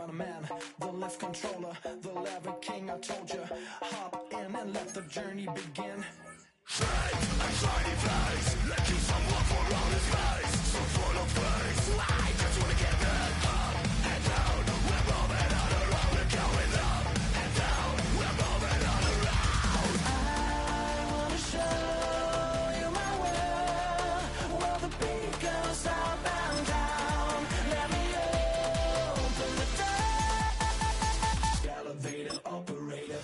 about a man, the lift controller, the lever king. I told you, hop in and let the journey begin. Shame and shiny face, let you someone for all his face. So full of face, I just wanna get that up and down. We're moving on around, we're going up and down. We're moving on around. I wanna show you my world, where the beat goes up and down. Let me open the door. Elevator operator.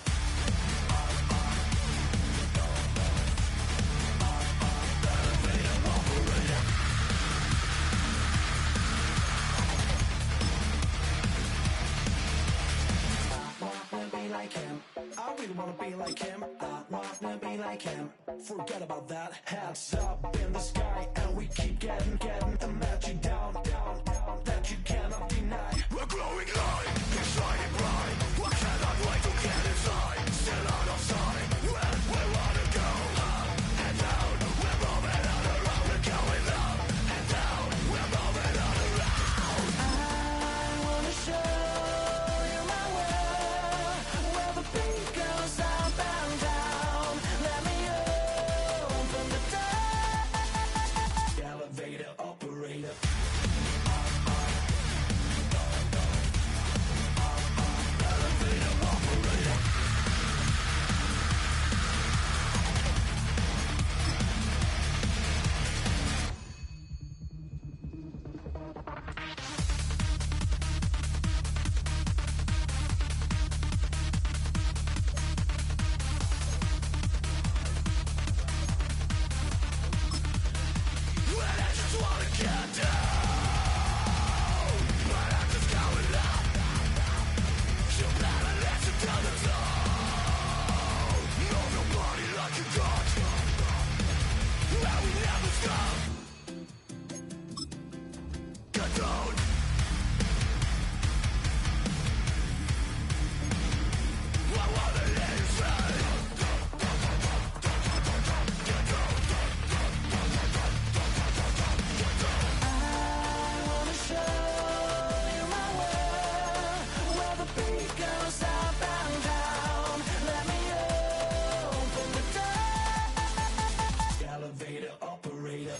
Like him, I really wanna be like him. I wanna be like him. Forget about that. Hats up in the sky, and we keep getting the magic down, that you cannot deny. We're glowing light, we're shining bright. We cannot wait to get inside. Still out of sight, when we wanna go up and down. We're moving on around, we're going up and down. We're moving on around. I wanna show you my world, where the beat goes up and down. Let me open the door. Elevator operator. Elevator operator. When I just wanna get down, but I'm just going up. You'll never listen to the tone. Move your body like you got, and we never stop. Get down. I wanna let you say. I wanna show you my world, where the beat goes up and down. Let me open the door. Elevator operator. Elevator operator.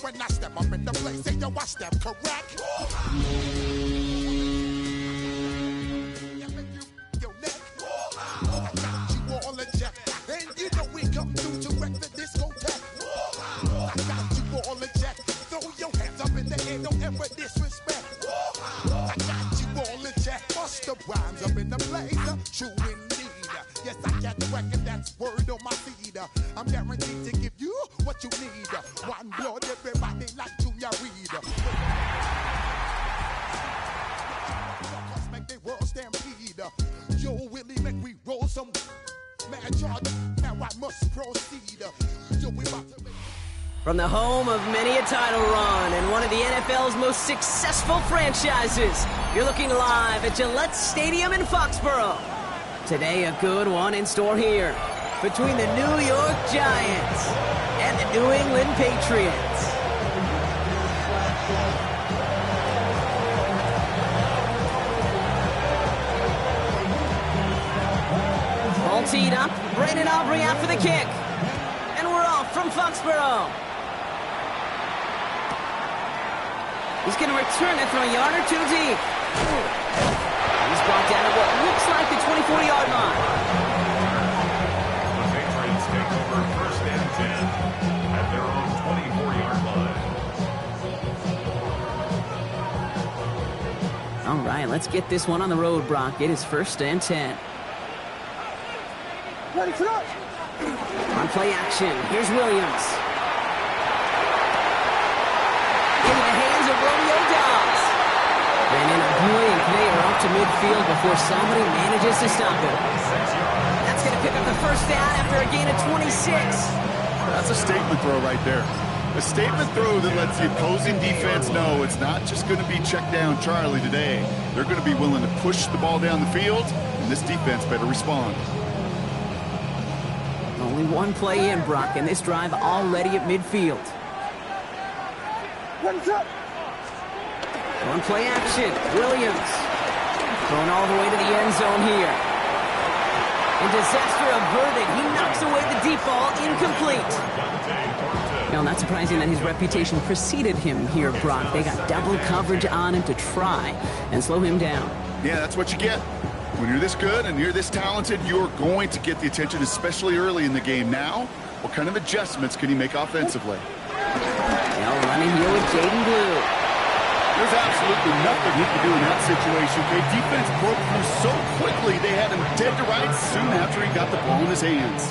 When I step up in the place, say yo, I step correct. Yeah, make your neck. I got you all in check, and you know we come through to wreck the discotheque. I got you all in check. Throw your hands up in the air, don't ever disrespect. I got you all in check. Bust the rhymes up in the place, true indeed. Yes, I get the record, that's word on my feed. I'm guaranteed to give you what you need. One blood, everybody like Junior Reed. Make the world stampede. Yo, Willie, make we roll some mad charge. Now I must proceed. Yo, we about to make... From the home of many a title run and one of the NFL's most successful franchises, you're looking live at Gillette Stadium in Foxborough. Today, a good one in store here between the New York Giants and the New England Patriots. All teed up, Brandon Aubrey out for the kick. And we're off from Foxborough. He's going to return it from a yard or two deep. He's brought down at what looks like the 24-yard line. The Patriots take over first and 10 at their own 24-yard line. All right, Let's get this one on the road, Brock. It is 1st and 10. On play action, here's Williams. Into the hands of Romeo Doubs. And in a brilliant play, are up to midfield before somebody manages to stop him. That's going to pick up the first down after a gain of 26. That's a statement throw right there. A statement throw that lets the opposing defense know it's not just going to be check down Charlie today. They're going to be willing to push the ball down the field, and this defense better respond. Only one play in, Brock, and this drive already at midfield. One play action, Williams. Going all the way to the end zone here. And disaster averted. He knocks away the deep ball, incomplete. Now, not surprising that his reputation preceded him here, Brock. They got double coverage on him to try and slow him down. Yeah, that's what you get. When you're this good and you're this talented, you're going to get the attention, especially early in the game. Now, what kind of adjustments can he make offensively? Now running here with Jaden Blue. There's absolutely nothing he can do in that situation. The defense broke through so quickly, they had him dead to rights soon after he got the ball in his hands.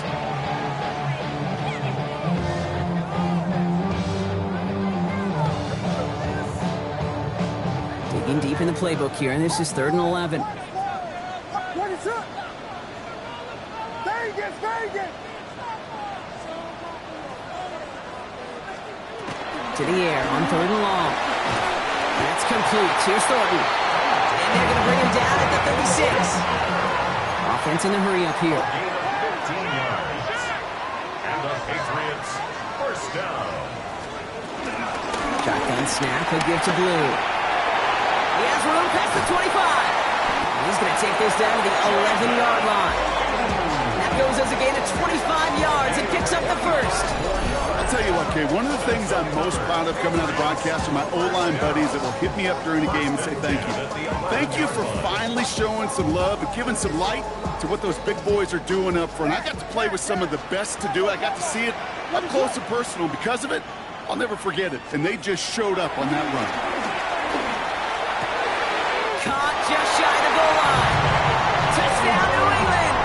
Digging deep in the playbook here, and this is 3rd and 11. To the air on 3rd and long. That's complete. Here's Thornton. And they're going to bring him down at the 36. Offense in a hurry up here. 15 yards. And the Patriots first down. Shotgun snap. He'll give to Blue. He has room past the 25. He's going to take this down to the 11-yard line. That goes as a gain of 25 yards and picks up the first. I'll tell you what, Kay, one of the things I'm most proud of coming out of the broadcast are my O-line buddies that will hit me up during the game and say thank you. Thank you for finally showing some love and giving some light to what those big boys are doing up front. I got to play with some of the best to do it. I got to see it up close and personal. Because of it, I'll never forget it. And they just showed up on that run. Caught just shy of the goal line. Touchdown, New England.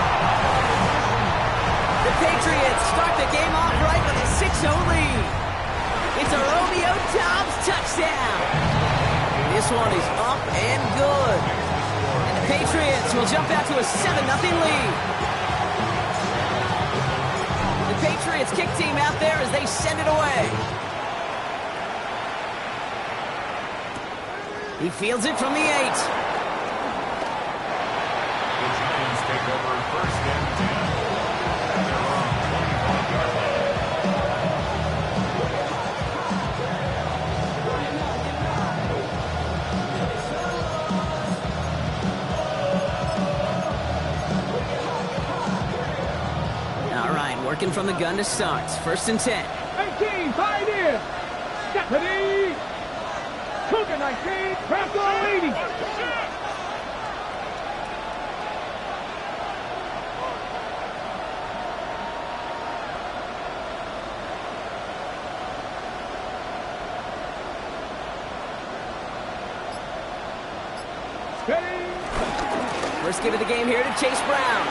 The Patriots start the game off right with a 6-0 lead. It's a Romeo Doubs touchdown. This one is up and good. And the Patriots will jump out to a 7-0 lead. The Patriots kick team out there as they send it away. He fields it from the 8. The Giants take over 1st and 10. They're on 25-yard line. All right, working from the gun to start. 1st and 10. 18, tied in. Deputy. Cougar 19, craft on 80. First give of the game here to Chase Brown.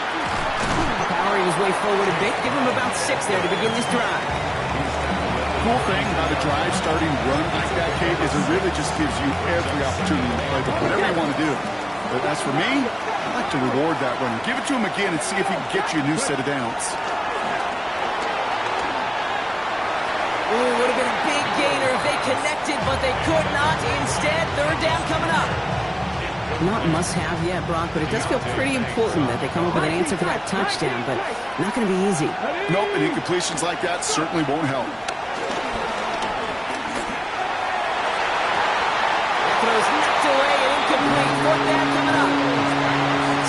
Powering his way forward a bit. Give him about 6 there to begin this drive. Cool thing about a drive starting run like that, Kate, is it really just gives you every opportunity to play with whatever you want to do. But as for me, I like to reward that runner. Give it to him again and see if he can get you a new set of downs. Ooh, would have been a big gainer if they connected, but they could not. Instead, 3rd down coming up. Not must-have yet, Brock, but it does feel pretty important that they come up with an answer for that touchdown, but not going to be easy. Nope, and incompletions like that certainly won't help. Throws knocked away and incomplete. 4th down coming up.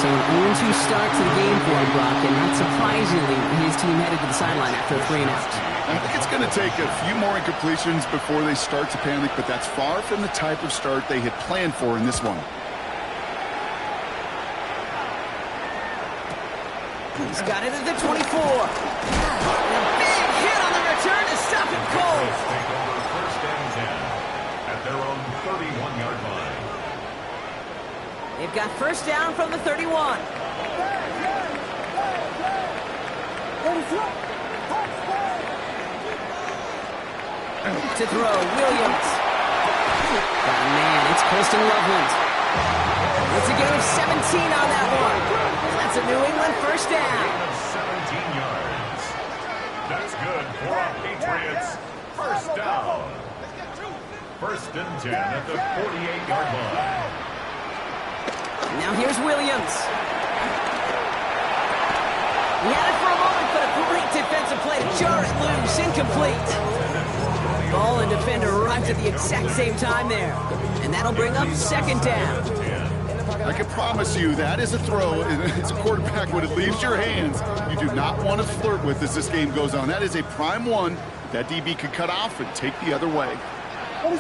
So an 0-2 start to the game for him, Brock, and not surprisingly, his team headed to the sideline after a 3-and-out. I think it's going to take a few more incompletions before they start to panic, but that's far from the type of start they had planned for in this one. He's got it at the 24. And a big hit on the return to stop him cold. Take over 1st and 10 at their own 31-yard line. They've got first down from the 31. To throw, Williams. Oh, man, it's Colston Loveland. It's a gain of 17 on that one. That's a New England first down. 17 yards. That's good for our Patriots. First down. First and 10 at the 48-yard line. Now here's Williams. He had it for a moment, but a great defensive play to jar it loose. Incomplete. Ball and defender arrived at the exact same time there. And that'll bring up second down. I can promise you that is a throw as a quarterback when it leaves your hands you do not want to flirt with as this game goes on. That is a prime one that DB could cut off and take the other way. Give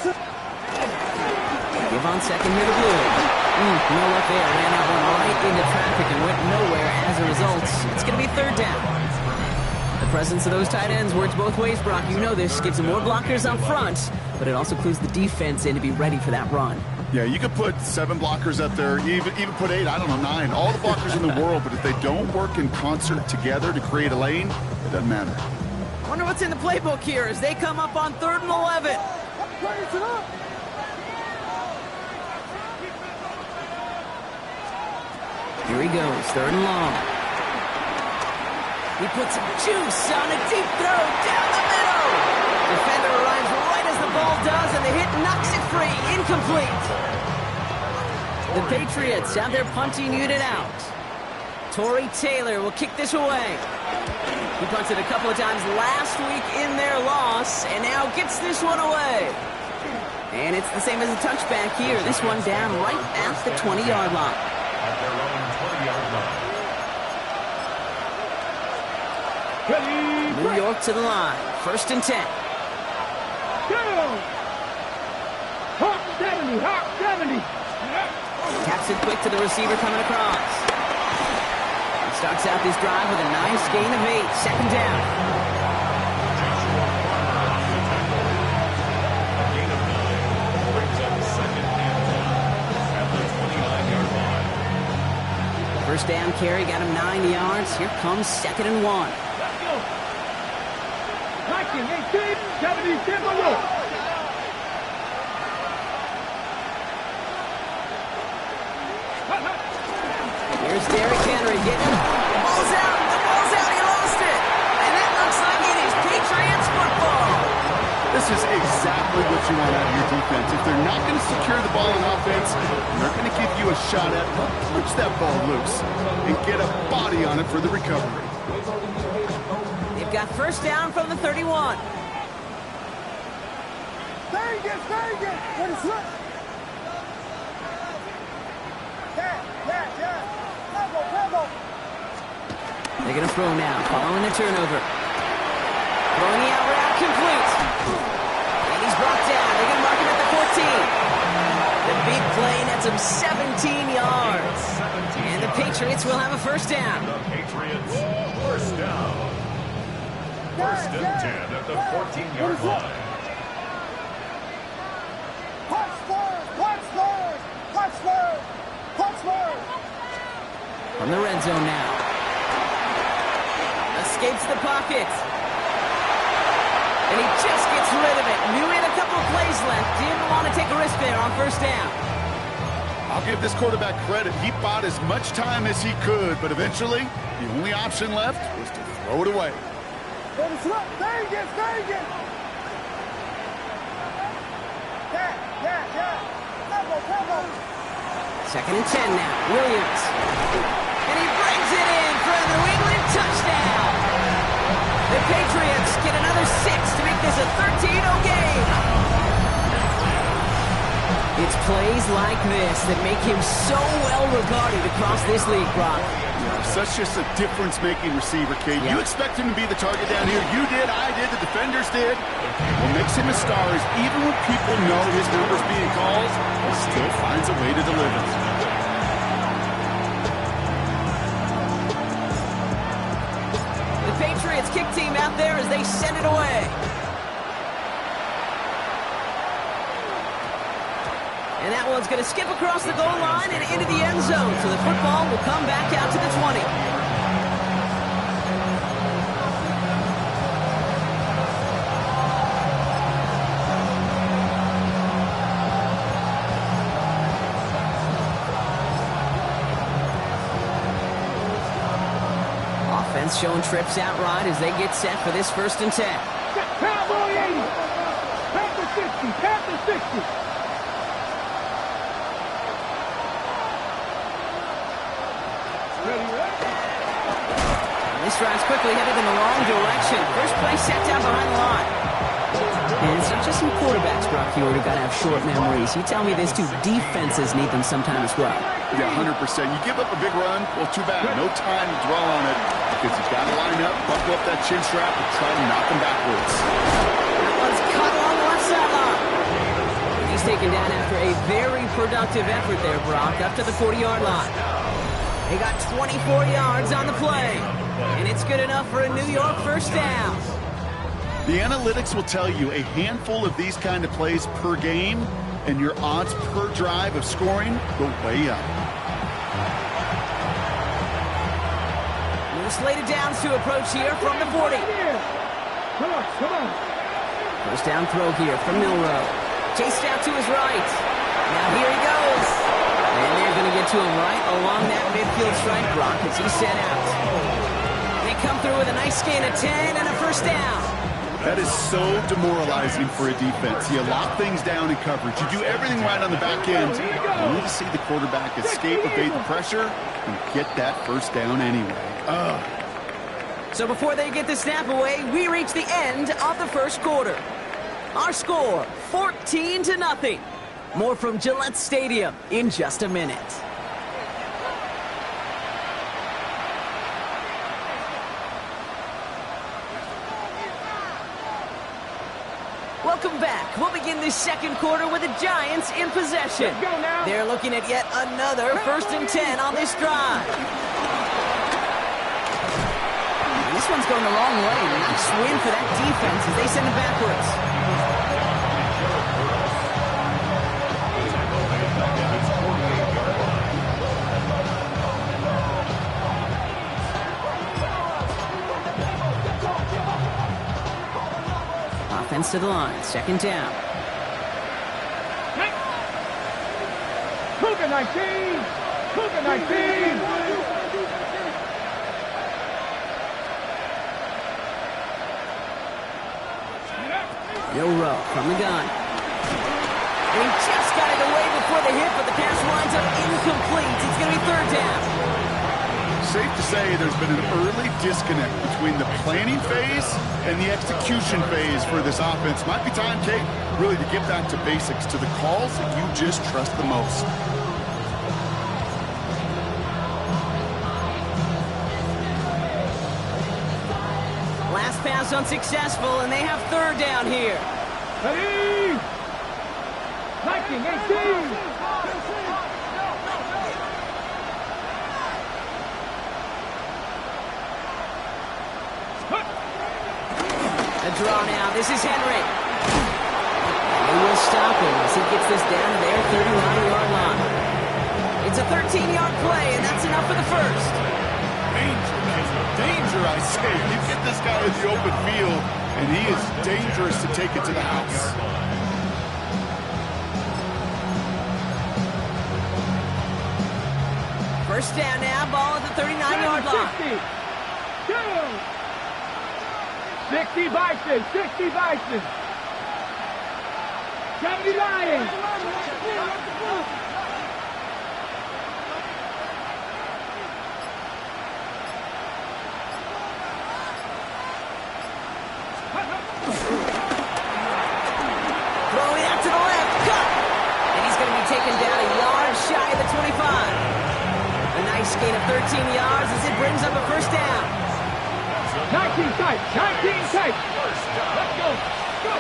on second here to Blue. No luck there. Ran that one right into traffic and went nowhere as a result. It's going to be third down. The presence of those tight ends works both ways, Brock. You know this. Gives them more blockers up front, but it also clues the defense in to be ready for that run. Yeah, you could put 7 blockers up there, even put 8, I don't know, 9, all the blockers in the world, but if they don't work in concert together to create a lane, it doesn't matter. Wonder what's in the playbook here as they come up on 3rd and 11. Here he goes, 3rd and long. He puts some juice on a deep throw down the middle. Defender arrives right as the ball does, and the hit knocks it free. Incomplete. The Patriots have their punting unit out. Torrey Taylor will kick this away. He punted a couple of times last week in their loss, and now gets this one away. And it's the same as a touchback here. This one down right at the 20-yard line. At their own 20-yard line. New York to the line. 1st and 10. Hawk 70, Hawk 70. Taps it quick to the receiver coming across. He starts out this drive with a nice gain of 8. Second down. Joshua Farmer on the tackle. A gain of 9 brings up second and 10 at the 29-yard line. First down carry got him 9 yards. Here comes 2nd and 1. Let's go. 19, 18, 77, go. Here's Derrick Henry getting him. The ball's out. The ball's out. He lost it. And that looks like it is Patriots football. This is exactly what you want out of your defense. If they're not going to secure the ball in offense, they're going to give you a shot at punch that ball loose and get a body on it for the recovery. They've got first down from the 31. Vegas, Vegas! What is that? Yeah. Level. They're going to throw now, following the turnover. Throwing the out route complete. And he's brought down. They're going to mark him at the 14. The big play nets him 17 yards. And the Patriots will have a first down. The Patriots, first down. First and 10 at the 14-yard line. From the red zone now. Escapes the pocket. And he just gets rid of it. Knew he had a couple of plays left. Didn't want to take a risk there on first down. I'll give this quarterback credit. He bought as much time as he could, but eventually, the only option left was to throw it away. Vegas! Yeah. Level. 2nd and 10 now. Williams. And he brings it in for a New England touchdown. The Patriots get another 6 to make this a 13-0 game. It's plays like this that make him so well regarded across this league, Brock. Such just a difference-making receiver, Kate. Yeah. You expect him to be the target down here. You did, I did, the defenders did. What makes him a star is even when people know his number's being called, he still finds a way to deliver. The Patriots kick team out there as they send it away. And that Foxborough is going to skip across the goal line and into the end zone, so the football will come back out to the 20. Offense showing trips out right as they get set for this 1st and 10. Cowboy 80. Panther 60. Panther 60. This drive's quickly headed in the wrong direction. First play set down behind the line. And it's not just some quarterbacks, Brock Huard, who got to have short memories. You tell me this too, defenses need them sometime as well. Yeah, 100%. You give up a big run, well, too bad. No time to dwell on it because you've got to line up, buckle up that chin strap, and try to knock them backwards. That one's cut along the left sideline. He's taken down after a very productive effort there, Brock, up to the 40-yard line. They got 24 yards on the play, and it's good enough for a New York 1st down. The analytics will tell you a handful of these kind of plays per game, and your odds per drive of scoring go way up. New slated downs to approach here from the 40. Come on, come on. 1st down throw here from Milroe. Chased out to his right. Now here he goes. And they're going to get to him right along that midfield strike, Brock, as he's set out. They come through with a nice gain of 10 and a 1st down. That is so demoralizing for a defense. You lock things down in coverage. You do everything right on the back end. You need to see the quarterback escape, evade the pressure, and get that 1st down anyway. So before they get the snap away, we reach the end of the 1st quarter. Our score, 14-0. More from Gillette Stadium in just a minute. Welcome back. We'll begin this 2nd quarter with the Giants in possession. Let's go now. They're looking at yet another 1st and 10 on this drive. This one's going the wrong way. Nice win for that defense as they send it backwards. Offense to the line, 2nd down. Cougar 19. Cougar 19. Milroe from the gun. They just got it away before the hit, but the pass winds up incomplete. It's going to be 3rd down. Safe to say there's been an early disconnect between the planning phase and the execution phase for this offense. Might be time, Kate, really to get back to basics, to the calls that you just trust the most. Last pass unsuccessful, and they have 3rd down here. Ready? 19-18. A draw now. This is Henry. They will stop him as he gets this down to their 39-yard line. It's a 13-yard play, and that's enough for the 1st. Danger, I say. You get this guy in the open field, and he is dangerous to take it to the house. First down now, ball at the 39-yard line. 60 Bison, 60 Bison. 70 Lions. Throwing out to the left, cut. And he's going to be taken down a yard shy of the 25. A nice gain of 13 yards as it brings up a 1st down. 19 tight, 19 tight. Let's go. Go.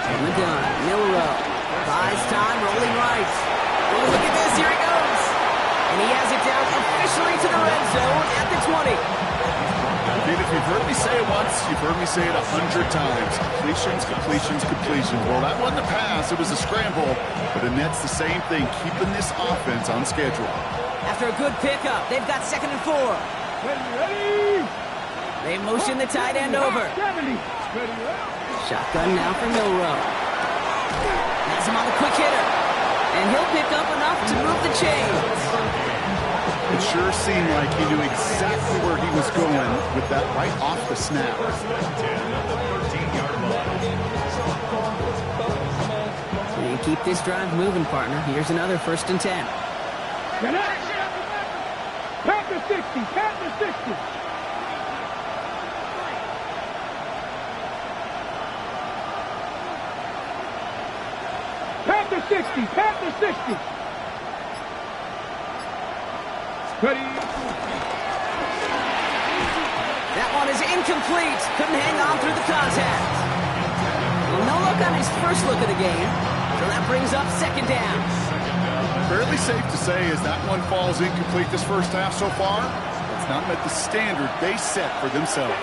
From the gun, Milroe buys time, rolling right. Oh, look at this, here he goes. And he has it down officially to the red zone at the 20. And if you've heard me say it once, you've heard me say it 100 times. Completions, completions, completions. Well, that wasn't a pass. It was a scramble. But Annette's the same thing, keeping this offense on schedule. After a good pickup, they've got 2nd and 4. Ready. They motion the tight end over. 70. Shotgun now for Milroe. Has him on the quick hitter. And he'll pick up enough to move the chains. It sure seemed like he knew exactly where he was going with that right off the snap. And keep this drive moving, partner. Here's another 1st and 10. Panther 60. Panther 60. Panther 60. Panther 60. Ready. That one is incomplete. Couldn't hang on through the contact. Well, no look on his first look of the game. So that brings up 2nd down. Fairly safe to say as that one falls incomplete this first half so far, it's not met the standard they set for themselves.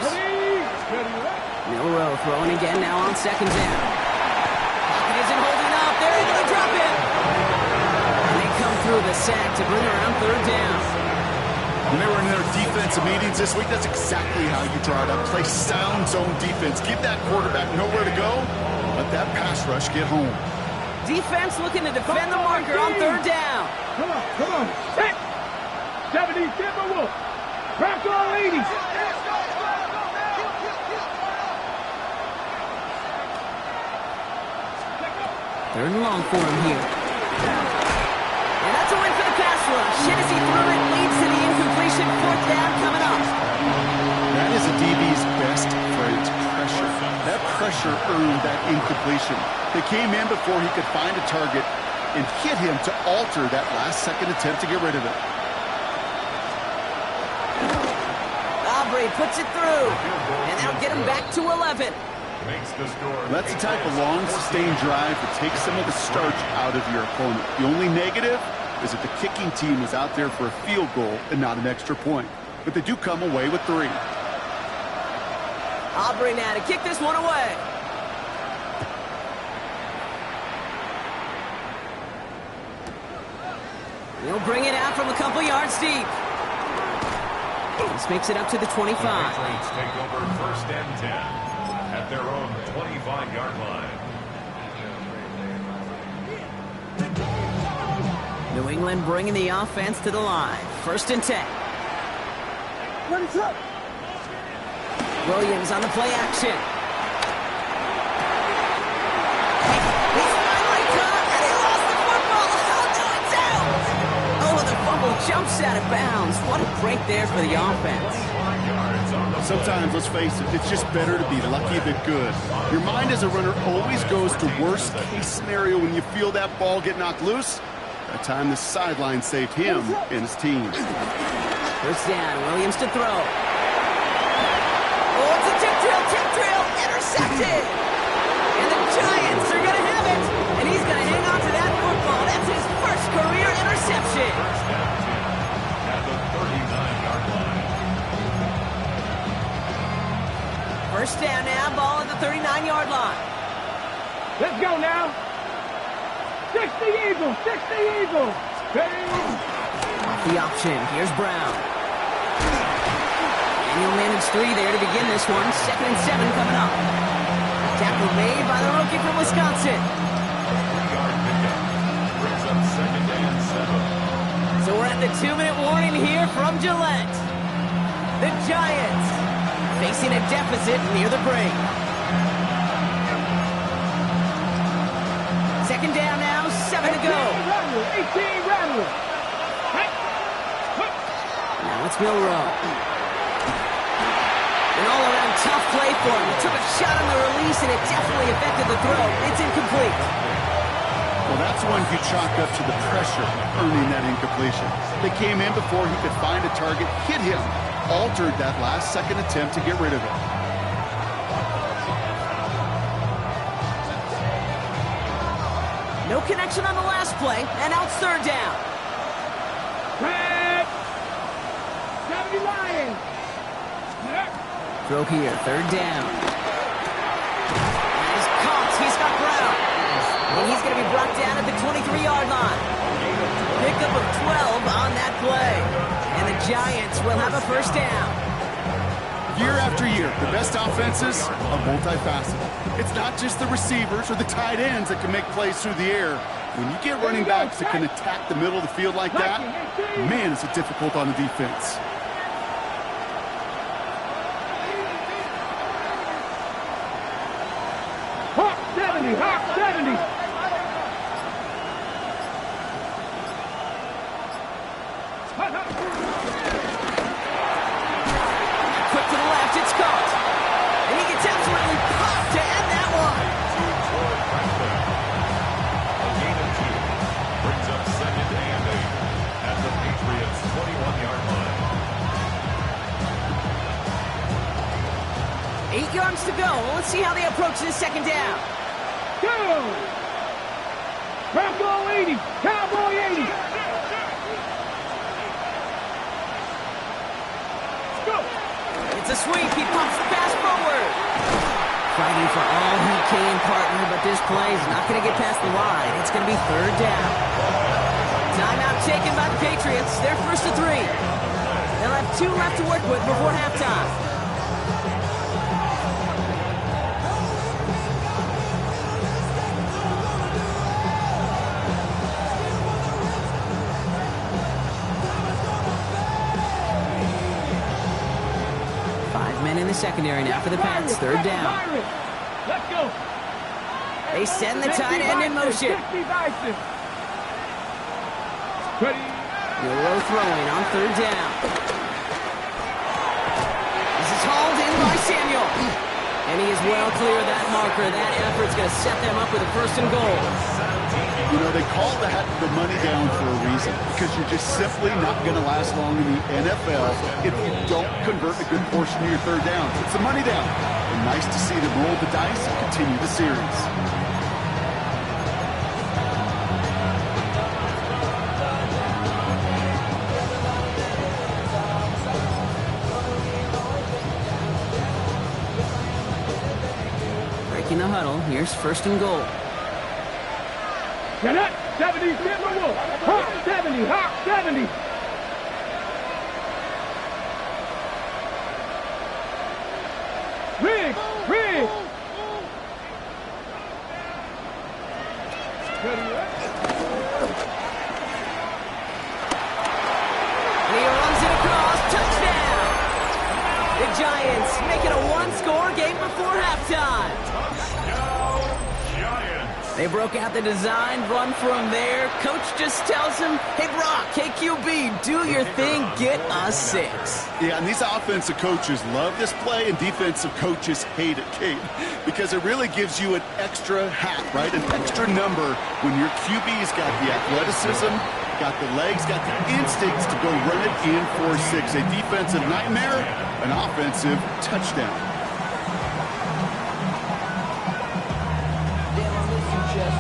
Milroe throwing again now on 2nd down. Pocket isn't holding up. They're able to drop it. And they come through the sack to bring around 3rd down. When they were in their defensive meetings this week, that's exactly how you draw it up. Play sound zone defense. Give that quarterback nowhere to go. Let that pass rush get home. Defense looking to defend the marker on 3rd down. Come on. Set. 70, Timberwolf. Crack all 80. Third and long for him here. And that's a win for the pass rush. Shit as he threw it, leads to the incompletion. 4th down coming up. That is a DB's best trait, pressure. That pressure earned that incompletion. They came in before he could find a target and hit him to alter that last-second attempt to get rid of it. Aubrey puts it through, and that'll get him back to 11. That's the type of long, sustained drive that takes some of the starch out of your opponent. The only negative is that the kicking team was out there for a field goal and not an extra point. But they do come away with 3. Aubrey now to kick this one away. He'll bring it out from a couple yards deep. This makes it up to the 25. Patriots take over 1st and 10 at their own 25-yard line. New England bringing the offense to the line. 1st and 10. What is up? Williams on the play action. Jumps out of bounds. What a break there for the offense. Sometimes, let's face it, it's just better to be lucky than good. Your mind as a runner always goes to worst-case scenario when you feel that ball get knocked loose. That time the sideline saved him and his team. 1st down, Williams to throw. Oh, it's a tip drill, intercepted. And the Giants are going to have it. And he's going to hang on to that football. That's his first career interception. At the 39-yard line. 1st down now, ball at the 39-yard line. Let's go now. 60 Eagles, 60 Eagles. Off the option, here's Brown. And he'll manage 3 there to begin this one. 2nd and 7 coming up. Tackle made by the rookie from Wisconsin. 3-yard pickup. Brings up 2nd and 7. So we're at the 2-minute warning here from Gillette. The Giants facing a deficit near the break. 2nd down now, 7 to go. 18 Rattler. Now it's Milroe. An all-around tough play for him. He took a shot on the release, and it definitely affected the throw. It's incomplete. Well, that's one you chalk up to the pressure earning that incompletion. They came in before he could find a target, hit him, altered that last-second attempt to get rid of it. No connection on the last play, and now it's 3rd down. Red. 70 Lions. Throw here, third down. He's caught. He's got Brown. And he's going to be brought down at the 23-yard line. Pickup of 12 on that play. And the Giants will have a first down. Year after year, the best offenses are multifaceted. It's not just the receivers or the tight ends that can make plays through the air. When you get running backs that can attack the middle of the field like that, man, is it difficult on the defense. Hawk 70, Hawk 70. Quick to the left, it's caught. And he gets absolutely popped to end that one. A gain of 2 brings up second and 8 at the Patriots' 21-yard line. 8 yards to go. Let's see how they approach this second down. Go! Bronco 80, Cowboy 80. Go! It's a sweep. He pumps the pass forward. Fighting for all he can, partner, but this play is not going to get past the line. It's going to be third down. Timeout taken by the Patriots. They're first to 3. They'll have 2 left to work with before halftime. In the secondary now for the Pats. Third down. Let's go. They send the tight end in motion. Euro throwing on third down. This is hauled in by Samuel. And he is well clear of that marker. That effort's going to set them up with a first and goal. You know, they call that the money down for a reason, because you're just simply not going to last long in the NFL if you don't convert a good portion of your third downs. It's the money down. And nice to see them roll the dice and continue the series. Breaking the huddle. Here's first and goal. Get up! 70, Timberwolf! Hawk 70, Hawk 70! Rig! Rig! And he runs it across. Touchdown! The Giants make it a one-score game before halftime. They broke out the design, run from there. Coach just tells him, hey, Brock, hey, QB, do your thing, get us 6. Yeah, and these offensive coaches love this play, and defensive coaches hate it, Kate, because it really gives you an extra hat, right? An extra number when your QB's got the athleticism, got the legs, got the instincts to go run it in for 6. A defensive nightmare, an offensive touchdown.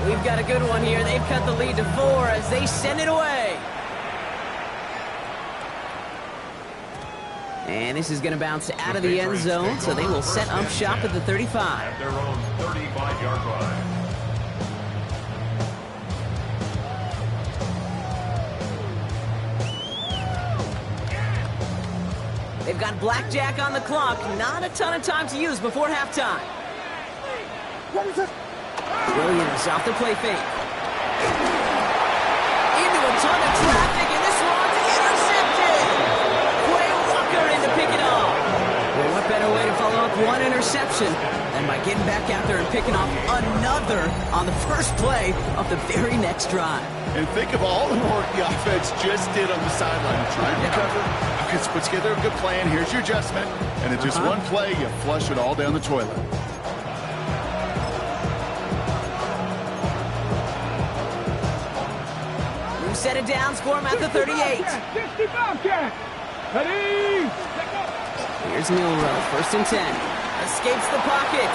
We've got a good one here. They've cut the lead to 4 as they send it away. And this is going to bounce out of the end zone, so they will set up shop at the 35. At their own 35-yard line. They've got blackjack on the clock. Not a ton of time to use before halftime. What is it? Williams off the play fake. Into a ton of traffic, and this one's intercepted. Quay Walker in to pick it off. Well, what better way to follow up one interception than by getting back out there and picking off another on the first play of the very next drive. And think of all the work the offense just did on the sideline. Try to recover. Just put together a good plan. Here's your adjustment. And in just one play, you flush it all down the toilet. Set it down, score him at the 38. 60 Bobcat! Ready! Here's Milrow, first and 10. Escapes the pocket.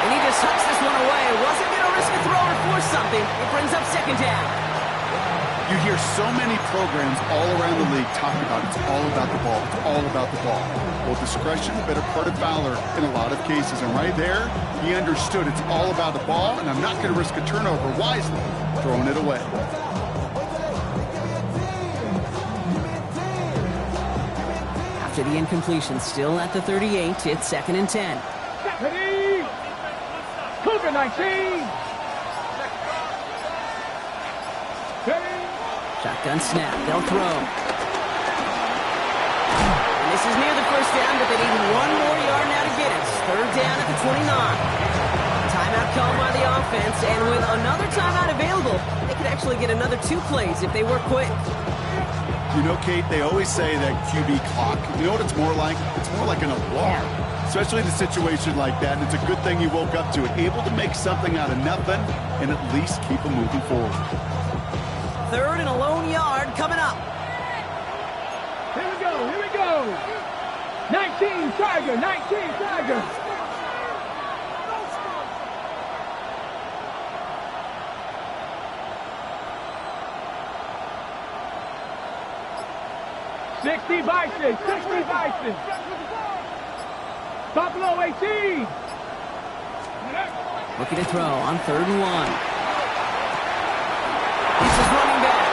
And he just hucks this one away. Wasn't going to risk a throw or force something. It brings up second down. 2 minutes You hear so many programs all around the league talk about it's all about the ball. It's all about the ball. Well, discretion, better part of valor in a lot of cases. And right there, he understood it's all about the ball, and I'm not going to risk a turnover wisely, throwing it away. After the incompletion, still at the 38, it's 2nd and 10. Ready? Cougar 19. Ready? Shotgun snap, they'll throw. And this is near the first down, but they need one more yard now to get it. 3rd down at the 29. Timeout called by the offense, and with another timeout available, they could actually get another 2 plays if they work quick. You know, Kate, they always say that QB clock. You know what it's more like? It's more like an alarm, especially in a situation like that. And it's a good thing you woke up to it, able to make something out of nothing and at least keep them moving forward. 3rd and a lone yard coming up. Here we go, here we go. 19 Tiger, 19 Tiger. Sixty Bison, 60 Bison. Buffalo 18. Looking to throw on 3rd and 1. He's just running back.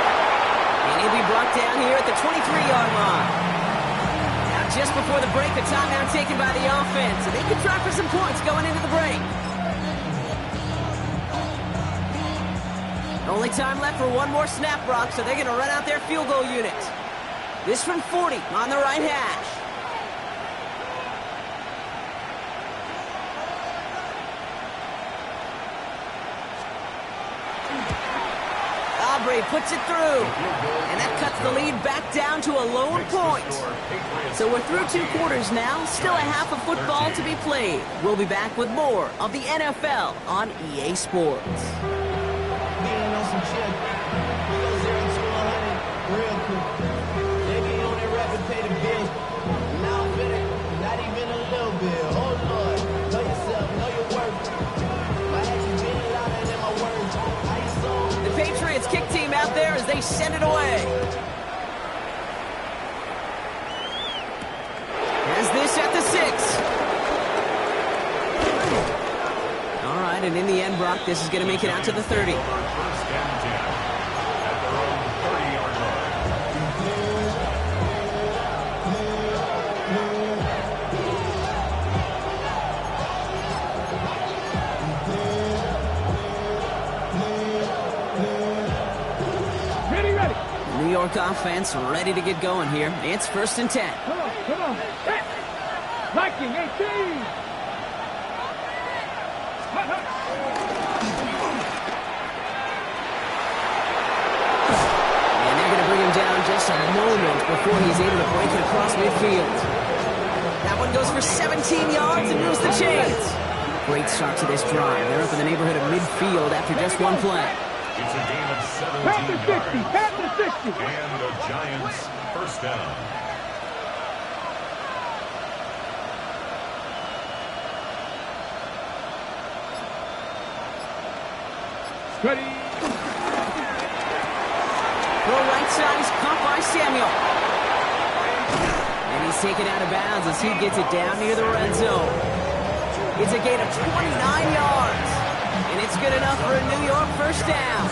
And he'll be brought down here at the 23-yard line. Now just before the break, a timeout taken by the offense. And they can try for some points going into the break. Only time left for one more snap, Brock, so they're going to run out their field goal unit. This from 40 on the right hash. Aubrey puts it through. And that cuts the lead back down to a lone point. So we're through 2 quarters now. Still a half of football to be played. We'll be back with more of the NFL on EA Sports. Being on some shit. We go 0 to 100 real quick. Pay the bills. Now I'm feeling not even a little bit. Oh Lord, know yourself, know your worth. My actions getting louder than my words. How you sold? The Patriots kick team out there as they send it away. As this at the 6. All right, and in the end, Brock, this is going to make it out to the 30. 1st and 10 at their own 30-yard line. New York offense ready to get going here. It's 1st and 10. Come on, come on. Hey. Viking 18. And they're going to bring him down just a moment before he's able to break it across midfield. That one goes for 17 yards and moves the chains. Great start to this drive. They're up in the neighborhood of midfield after just one play. It's a gain of 17 Past the 60, yards. past the 60. And the Giants 1st down. Ready. Throw right side is caught by Samuel. And he's taken out of bounds as he gets it down near the red zone. It's a gain of 29 yards. And it's good enough for a New York 1st down.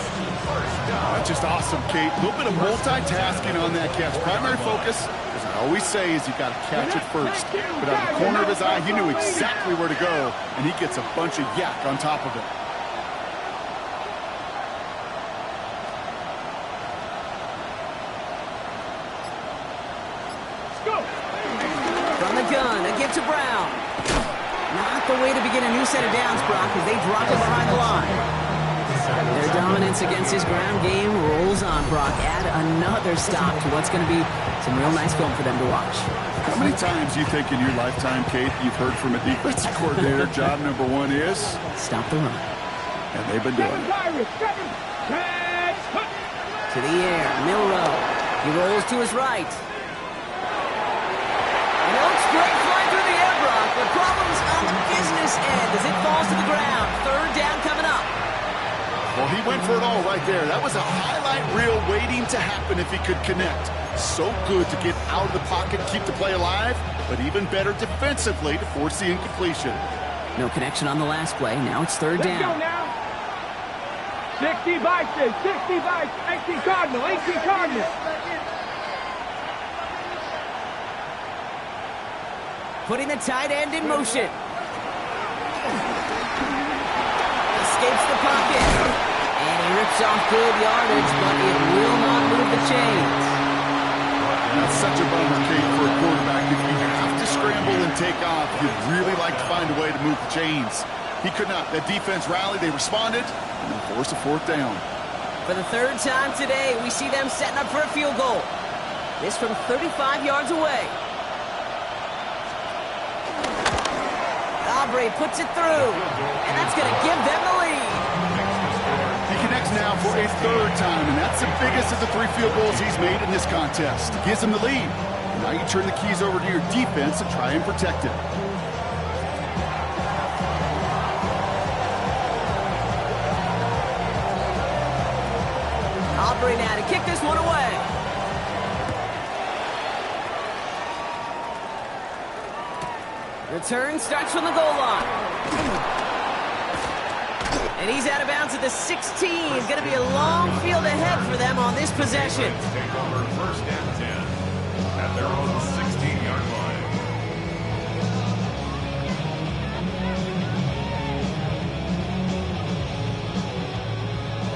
That's just awesome, Kate. A little bit of multitasking on that catch. Primary focus, as I always say, is you got to catch it first. But out of the corner of his eye, he knew exactly where to go, and he gets a bunch of yak on top of it. From the gun, a give to Brown. Not the way to begin a new set of downs, Brock, as they drop him behind the line. Their dominance against his ground game rolls on, Brock. Add another stop to what's going to be some real nice film for them to watch. How many times do you think in your lifetime, Kate, you've heard from a defensive coordinator, job number 1 is? Stop the run. And they've been doing it. To the air, Milrow. He rolls to his right. And it looks great flying through the air, Brock, but problems on the business end as it falls to the ground. 3rd down coming up. Well, he went for it all right there. That was a highlight reel waiting to happen if he could connect. So good to get out of the pocket, keep the play alive, but even better defensively to force the incompletion. No connection on the last play. Now it's third Let's go down. now. 60 Vikings, 60 Vikings, 18 Cardinal, 18 Cardinal. Putting the tight end in motion. Escapes the pocket. And he rips off good yardage, but it will not move the chains. That's such a bummer, Kate, for a quarterback. If you have to scramble and take off, you'd really like to find a way to move the chains. He could not. That defense rallied, they responded, and they forced a fourth down. For the third time today, we see them setting up for a field goal. This from 35 yards away. Aubrey puts it through, and that's going to give them the lead. He connects now for a third time, and that's the biggest of the 3 field goals he's made in this contest. Gives him the lead. Now you turn the keys over to your defense and try and protect it. Aubrey now to kick this one away. Return starts from the goal line. And he's out of bounds at the 16. It's going to be a long field ahead for them on this possession. Take over first and 10 at their own 16-yard line.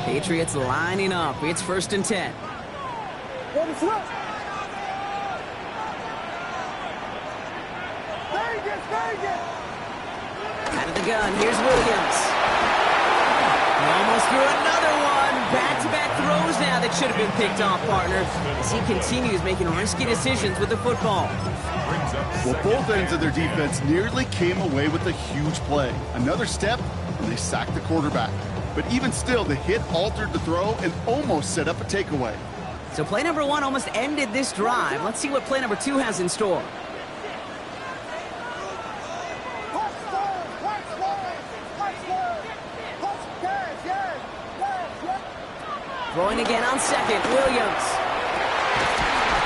Patriots lining up. It's first and 10. Out of the gun, here's Williams. He almost threw another one. Back-to-back throws now that should have been picked off, partner, as he continues making risky decisions with the football. Well, both ends of their defense nearly came away with a huge play. Another step, and they sacked the quarterback. But even still, the hit altered the throw and almost set up a takeaway. So play number 1 almost ended this drive. Let's see what play number 2 has in store. Throwing again on second, Williams.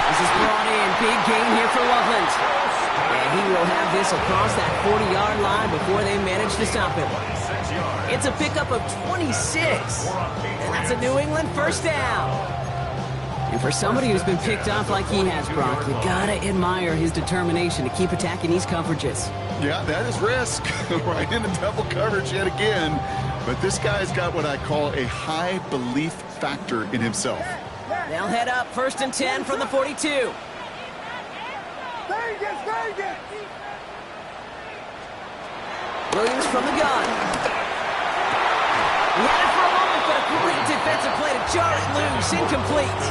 This is brought in. Big gain here for Loveland. And he will have this across that 40-yard line before they manage to stop him. It's a pickup of 26. And that's a New England first down. And for somebody who's been picked off like he has, Brock, you gotta admire his determination to keep attacking these coverages. Yeah, that is risk. Right into double coverage yet again. But this guy's got what I call a high belief factor in himself. They'll head up first and 10 from the 42. Williams from the gun. He had it for a moment, but a great defensive play to jar it loose. Incomplete.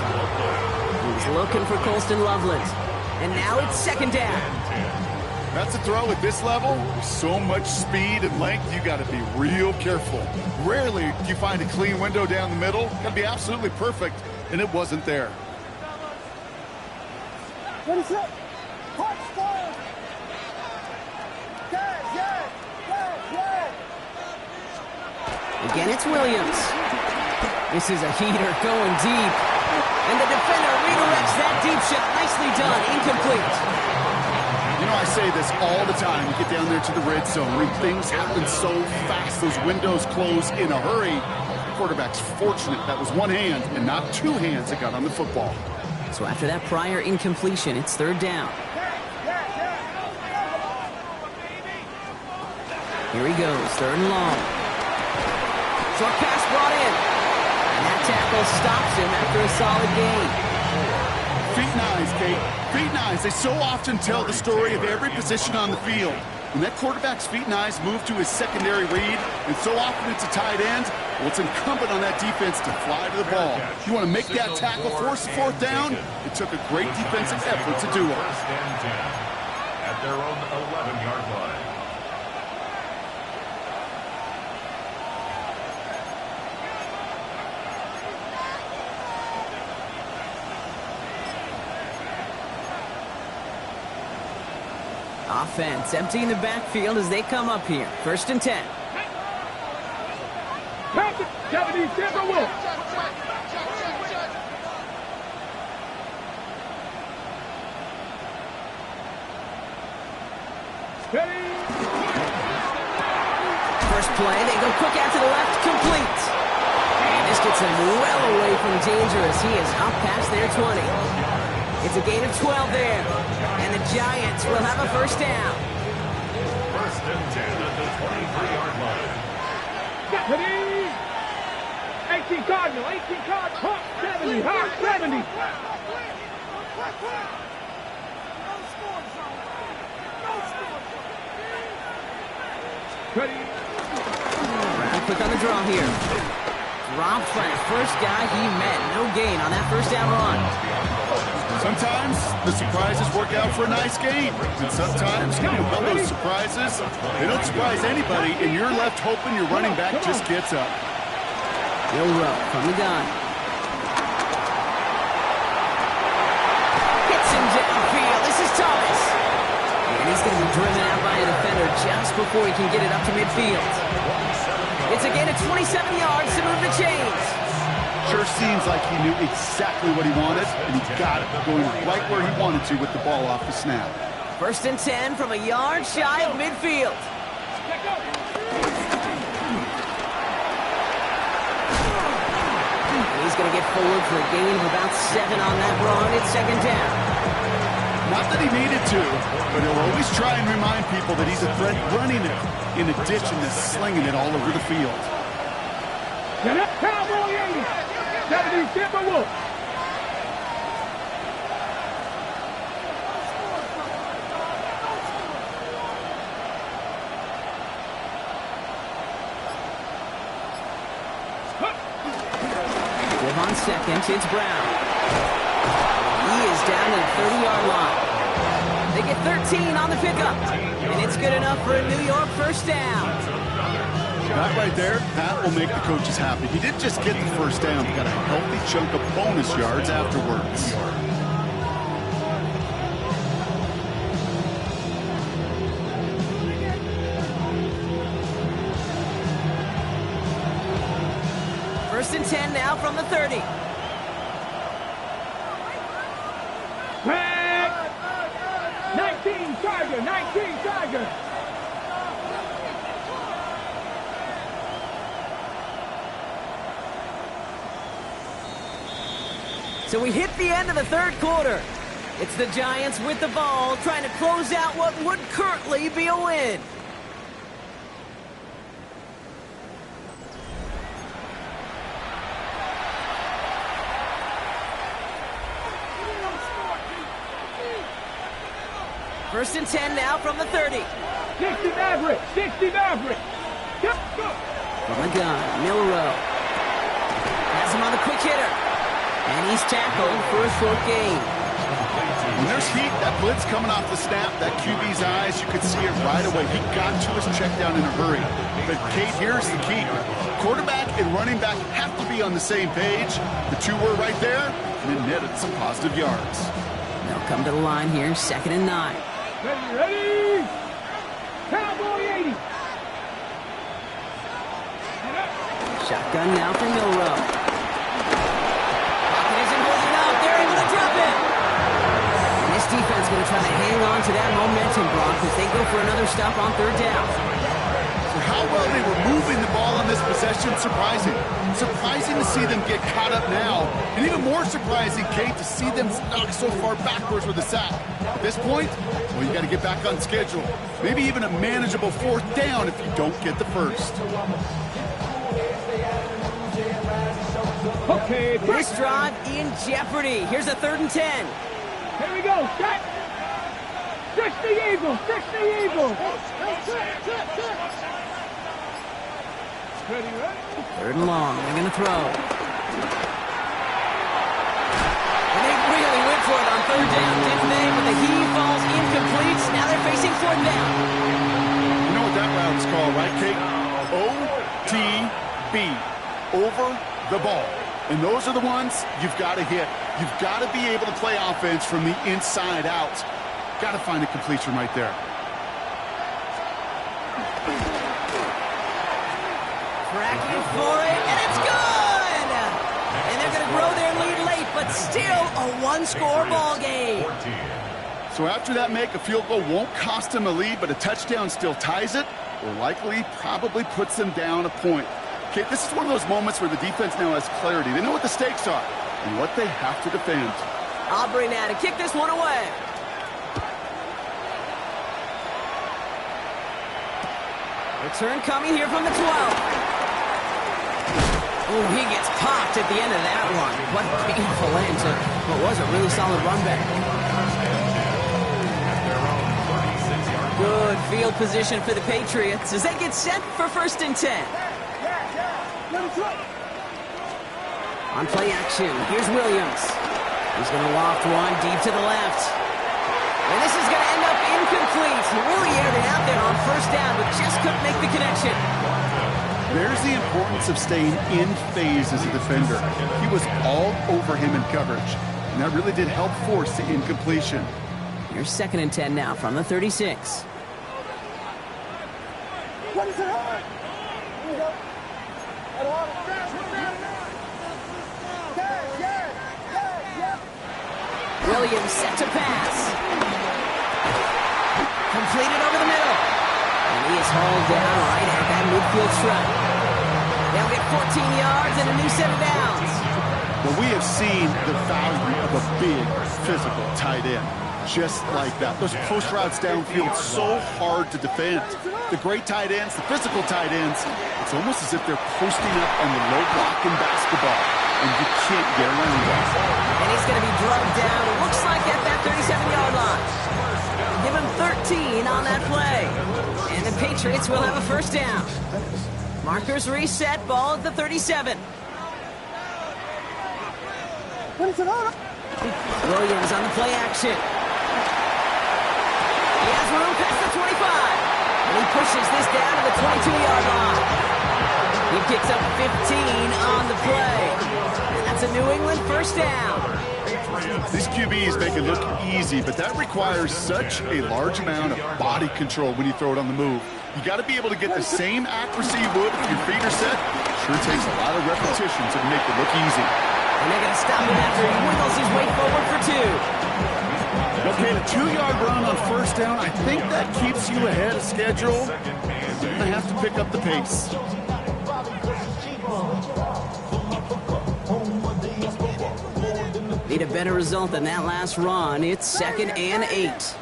He's looking for Colston Loveland. And now it's second down. That's a throw at this level. With so much speed and length, you got to be real careful. Rarely do you find a clean window down the middle. Got to be absolutely perfect, and it wasn't there. Again, it's Williams. This is a heater going deep. And the defender redirects that deep shot. Nicely done. Incomplete. You know, I say this all the time. You get down there to the red zone where things happen so fast. Those windows close in a hurry. The quarterback's fortunate that was one hand and not 2 hands that got on the football. So after that prior incompletion, it's third down. Here he goes, third and long. Short pass brought in. And that tackle stops him after a solid gain. Feet and eyes, Kate. Feet and eyes. They so often tell the story of every position on the field. When that quarterback's feet and eyes move to his secondary read, and so often it's a tight end, well, it's incumbent on that defense to fly to the ball. You want to make that tackle, force the fourth down? It took a great defensive effort to do it. First and 10 at their own 11-yard line. Offense emptying the backfield as they come up here. First and 10. Help! 70 Timberwolves. Steady. First play, they go quick out to the left, complete. And this gets him well away from dangerous. He is up past their 20. It's a gain of 12 there. And the Giants will have a first down. First and 10 at the 23-yard line. Steady. 18 Cardinal, 18 Cardinal, hot 70, hot 70. Ready. Brown quick on the draw here. Dropped by the first guy he met. No gain on that first down run. Sometimes the surprises work out for a nice game. And sometimes, all those surprises, they don't surprise anybody, and you're left hoping your running back just gets up. Milroe from the gun. Hits him downfield. This is Thomas. And he's going to be driven out by a defender just before he can get it up to midfield. It's a gain of 27 yards to move the chains. Sure seems like he knew exactly what he wanted, and he got it, going right where he wanted to with the ball off the snap. First and 10 from a yard shy of midfield. And he's going to get forward for a gain of about 7 on that run. It's second down. Not that he needed to, but he'll always try and remind people that he's a threat running it in addition to slinging it all over the field. Get up, Cowboy 80. 70 Timberwolves. On second, it's Brown. He is down to the 30-yard line. They get 13 on the pickup, and it's good enough for a New York first down. That right there, that will make the coaches happy. He didn't just get the first down, he got a healthy chunk of bonus yards afterwards. First and 10 now from the 30. Back. 19 Tiger, 19 Tiger. So we hit the end of the third quarter. It's the Giants with the ball, trying to close out what would currently be a win. First and 10 now from the 30. 60 Maverick, 60 Maverick. Go. From the gun, Milroe. Has him on the quick hitter. And he's tackled for a short gain. When there's heat, that blitz coming off the snap, that QB's eyes, you could see it right away. He got to his check down in a hurry. But, Kate, here's the key. Quarterback and running back have to be on the same page. The two were right there, and it netted some positive yards. They'll come to the line here, 2nd and 9. Ready. Cowboy 80. Shotgun now for Milroe. Pocket isn't holding up. They're able to drop it. And this defense going to try to hang on to that momentum, Brock, as they go for another stop on third down. For how well they were moving the ball on this possession, surprising. Surprising to see them get caught up now. And even more surprising, Kate, to see them knocked so far backwards with the sack. At this point, well, you got to get back on schedule. Maybe even a manageable 4th down if you don't get the first. Okay, This drive in jeopardy. Here's a 3rd and 10. Here we go. Set. 60 Eagles, 60 Eagles. Ready. 3rd and long. They're going to throw. And they really went for it on 3rd down, didn't they? But the heave falls incomplete. Now they're facing 4th down. You know what that route is called, right, Kate? OTB. Over the ball. And those are the ones you've got to hit. You've got to be able to play offense from the inside out. Got to find a completion right there. Tracking for it, and it's good! And they're going to grow their lead late, but still a one-score ball game. So after that make, a field goal won't cost them a lead, but a touchdown still ties it, or likely probably puts them down a point. Okay, this is one of those moments where the defense now has clarity. They know what the stakes are and what they have to defend. Aubrey now to kick this one away. Return coming here from the 12. Oh, he gets popped at the end of that one. What a beautiful end to what was a really solid run back. Good field position for the Patriots as they get set for 1st and 10. On play action, here's Williams. He's going to loft one deep to the left. And this is going to end up incomplete. He really aired it out there on 1st down, but just couldn't make the connection. There's the importance of staying in phase as a defender. He was all over him in coverage, and that really did help force the incompletion. Here's 2nd and 10 now from the 36. Williams set to pass. Completed over the middle. And he is hauled down right at that midfield stripe. They'll get 14 yards and a new set of downs. Well, we have seen the value of a big physical tight end. Just like that. Those post routes downfield, so hard to defend. The great tight ends, the physical tight ends, it's almost as if they're posting up on the low block in basketball, and you can't get around that. And he's going to be drugged down, it looks like at that 37-yard line. Give him 13 on that play. And the Patriots will have a 1st down. Markers reset, ball at the 37. Williams on the play action. He has room past the 25. And he pushes this down to the 22-yard line. He picks up 15 on the play. And that's a New England 1st down. These QBs make it look easy, but that requires such a large amount of body control when you throw it on the move. You got to be able to get the same accuracy you would if your feet are set. Sure takes a lot of repetition to make it look easy. And they're going to stop him after he wiggles his way forward for 2. Okay, the 2-yard run on 1st down, I think that keeps you ahead of schedule. You're going to have to pick up the pace. Need a better result than that last run. It's 2nd and 8.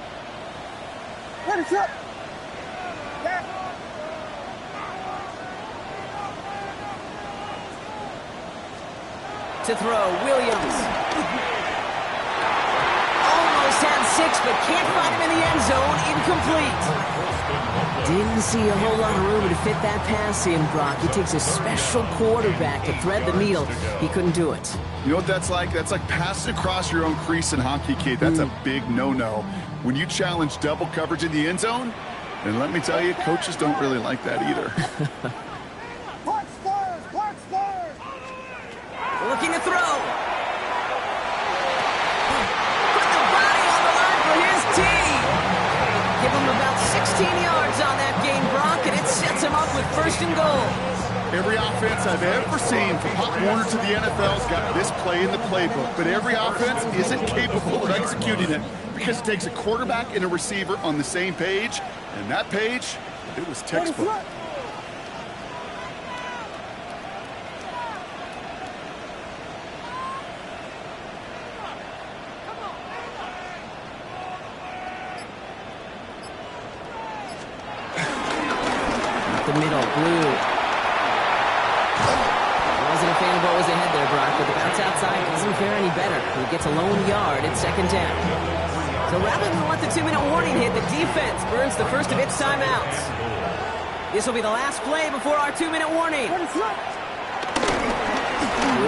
To throw, Williams. Almost had 6, but can't find him in the end zone. Incomplete. Didn't see a whole lot of room to fit that pass in, Brock. It takes a special quarterback to thread the needle. He couldn't do it. You know what that's like? That's like passing across your own crease in hockey, kid. That's a big no-no. When you challenge double coverage in the end zone, and let me tell you, coaches don't really like that either. Looking to throw. Put the body on the line for his team. Give him about 16 yards on that game, Brock, and it sets him up with 1st and goal. Every offense I've ever seen from Pop Warner to the NFL's got this play in the playbook, but every offense isn't capable of executing it because it takes a quarterback and a receiver on the same page, and that page, it was textbook. The middle, blue. Wasn't a fan of what was ahead there, Brock, but the bounce outside doesn't fare any better. He gets a lone yard at 2nd down. So rather than let the 2-minute warning hit, the defense burns the first of its timeouts. This will be the last play before our 2-minute warning. Blue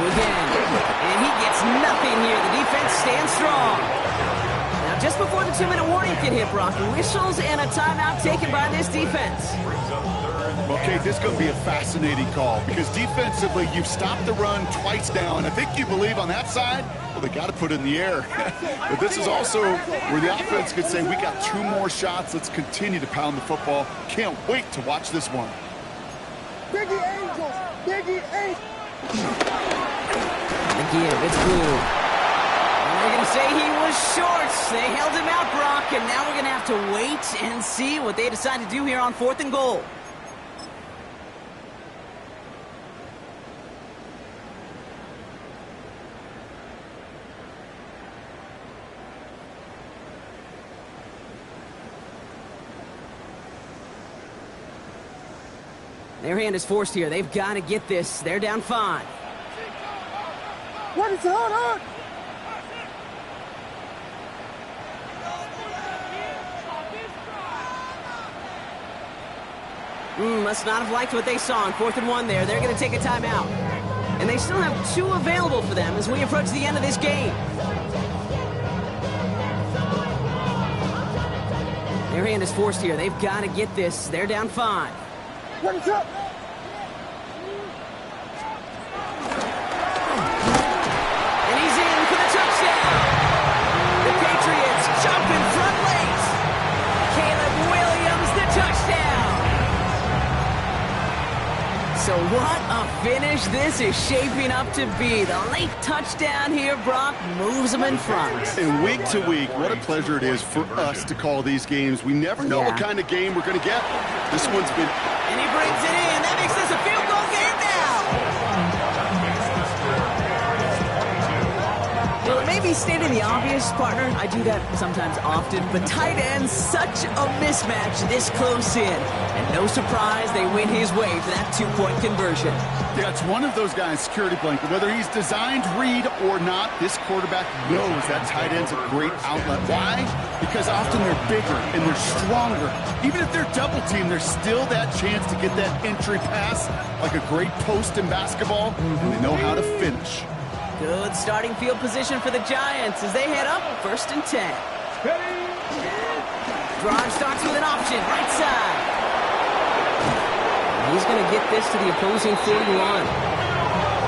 again. And he gets nothing here. The defense stands strong. Now, just before the 2-minute warning can hit, Brock, whistles and a timeout taken by this defense. Okay, this is going to be a fascinating call because defensively, you've stopped the run twice now, and I think you believe on that side, well, they got to put it in the air. But this is also where the offense could say, we got 2 more shots. Let's continue to pound the football. Can't wait to watch this one. Biggie Angels. Biggie 8. Again, it's Blue. And they're going to say he was short. They held him out, Brock, and now we're going to have to wait and see what they decide to do here on 4th and goal. Their hand is forced here. They've got to get this. They're down 5. What is it? Hold on. Must not have liked what they saw on 4th and 1 there. They're going to take a timeout. And they still have 2 available for them as we approach the end of this game. Their hand is forced here. They've got to get this. They're down 5. What is up? And he's in for the touchdown. The Patriots jump in front late. Caleb Williams, the touchdown. So what a finish this is shaping up to be. The late touchdown here, Brock, moves them in front. And week to week, what a pleasure it is for us to call these games. We never know what kind of game we're going to get. This one's been... And he brings it in. That makes this a field goal game now. Well, it may be stating the obvious, partner. I do that sometimes often. But tight ends, such a mismatch this close in. And no surprise, they win his way to that 2-point conversion. Yeah, it's one of those guys, security blanket. Whether he's designed read or not, this quarterback knows that tight end's a great outlet. Why? Because often they're bigger and they're stronger. Even if they're double teamed, there's still that chance to get that entry pass, like a great post in basketball, and they know how to finish. Good starting field position for the Giants as they head up 1st and 10. Drive starts with an option, right side. He's going to get this to the opposing 41.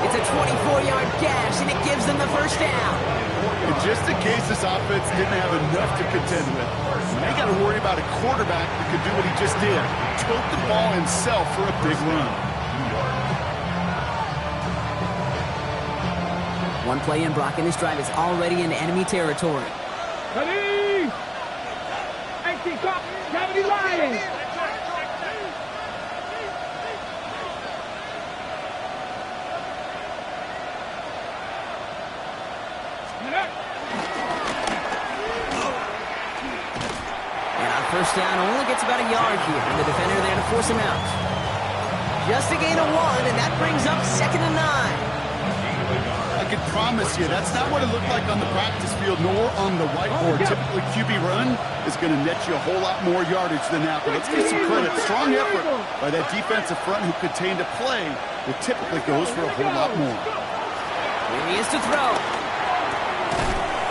It's a 24-yard gash, and it gives them the first down. And just in case this offense didn't have enough to contend with, they got to worry about a quarterback that could do what he just did, tote the ball himself for a big run. One play in, Brock, and this drive is already in enemy territory. Ready? Empty cup. Gravity Lions. And on 1st down, only gets about a yard here. And the defender there to force him out. Just a gain of 1, and that brings up 2nd and 9. I can promise you, that's not what it looked like on the practice field, nor on the whiteboard. Typically, QB run is going to net you a whole lot more yardage than that. But let's give some credit. Strong effort by that defensive front who contained a play that typically goes for a whole lot more. Here he is to throw.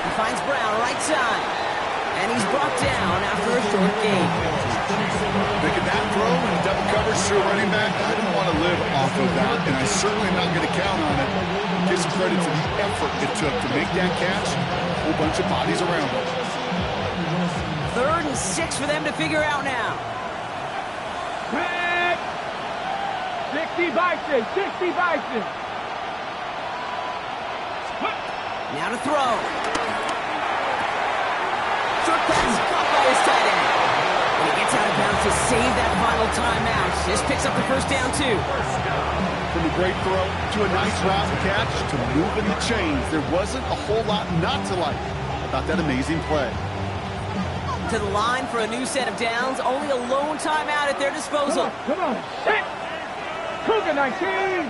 He finds Brown right side. And he's brought down after a short gain. Making that throw in double coverage to a running back, I don't want to live off of that, and I'm certainly not going to count on it. Give some credit to the effort it took to make that catch. A whole bunch of bodies around it. 3rd and 6 for them to figure out now. Red. 60 Bison. 60 Bison. Now to throw. Short pass caught by his tight end. And he gets out of bounds to save that final timeout. This picks up the first down, too. From a great throw to a nice route catch to moving the chains, there wasn't a whole lot not to like about that amazing play. To the line for a new set of downs. Only a lone timeout at their disposal. Come on. Set. Cougar 19.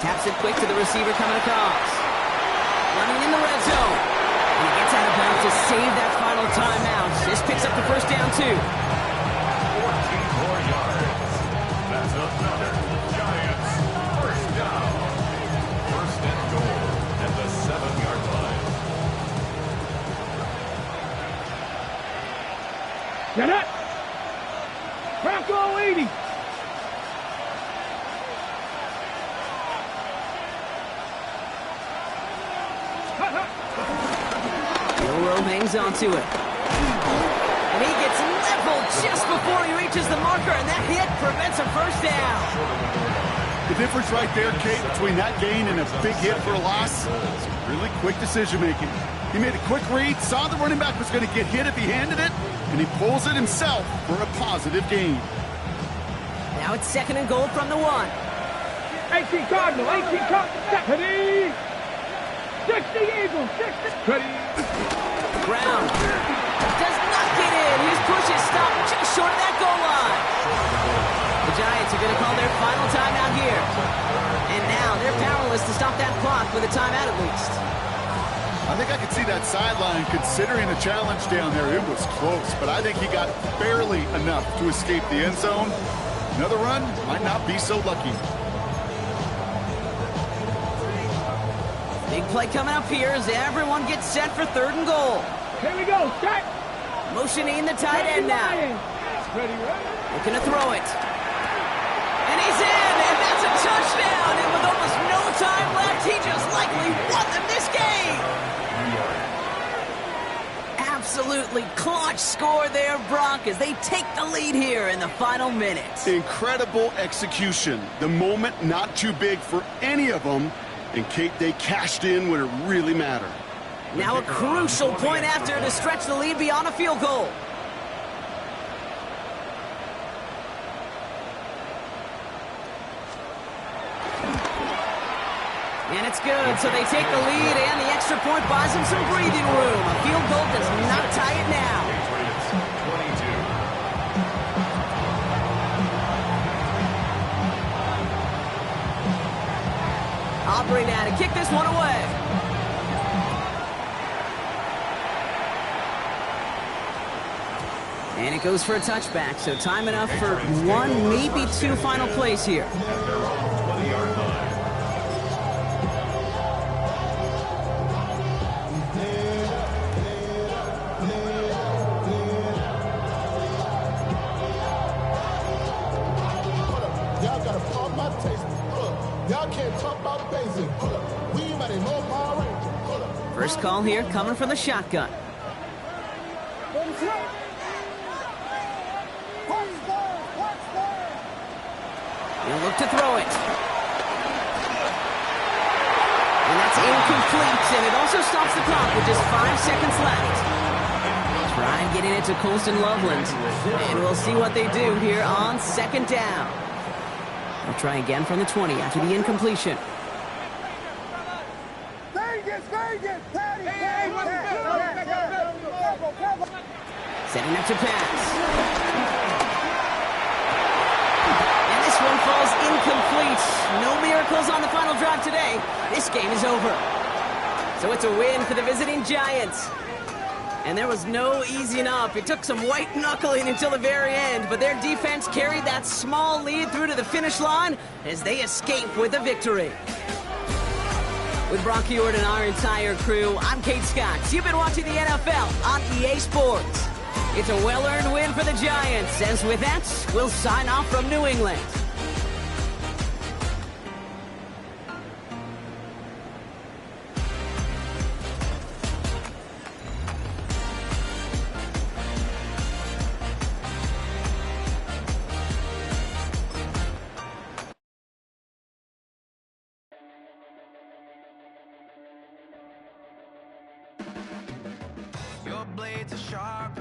Taps it quick to the receiver coming across. Running in the red zone. And he gets out of bounds to save that final timeout. This picks up the first down, too. 14 more yards. That's another Giants first down. 1st and goal at the 7-yard line. Get it. Bronco 80. Joe Rowe hangs on to it. And he gets leveled just before he reaches the mark. marker, and that hit prevents a first down. The difference right there, Kate, between that gain and a big hit for a loss is really quick decision-making. He made a quick read, saw the running back was going to get hit if he handed it, and he pulls it himself for a positive gain. Now it's 2nd and goal from the 1. 18 Cardinal, 18 Cardinal, ready. 60 Eagles, 60, ready. Brown does not get in. His push is stopped just short of that goal line. The Giants are going to call their final timeout here. And now they're powerless to stop that clock with a timeout at least. I think I could see that sideline considering a challenge down there. It was close, but I think he got barely enough to escape the end zone. Another run might not be so lucky. Big play coming up here as everyone gets set for 3rd and goal. Here we go, set. Motioning the tight end now. Ready. Looking to throw it. And he's in, and that's a touchdown. And with almost no time left, he just likely won them this game. Absolutely clutch score there, Brock, as they take the lead here in the final minute. Incredible execution. The moment not too big for any of them. And Kate, they cashed in when it really mattered. Now a crucial point after to stretch the lead beyond a field goal. And it's good, so they take the lead, and the extra point buys them some breathing room. A field goal does not tie it now. Aubrey now to kick this one away. And it goes for a touchback, so time enough for 1, maybe 2 final plays here. First call here coming from the shotgun. He'll look to throw it. And that's incomplete, and it also stops the clock with just 5 seconds left. Try getting it to Colston Loveland, and we'll see what they do here on 2nd down. They'll try again from the 20 after the incompletion. Setting up to pass. And this one falls incomplete. No miracles on the final drive today. This game is over. So it's a win for the visiting Giants. And there was no easing up. It took some white knuckling until the very end, but their defense carried that small lead through to the finish line as they escape with a victory. With Brock Huard and our entire crew, I'm Kate Scott. You've been watching the NFL on EA Sports. It's a well-earned win for the Giants, as with that, we'll sign off from New England. Your blades are sharp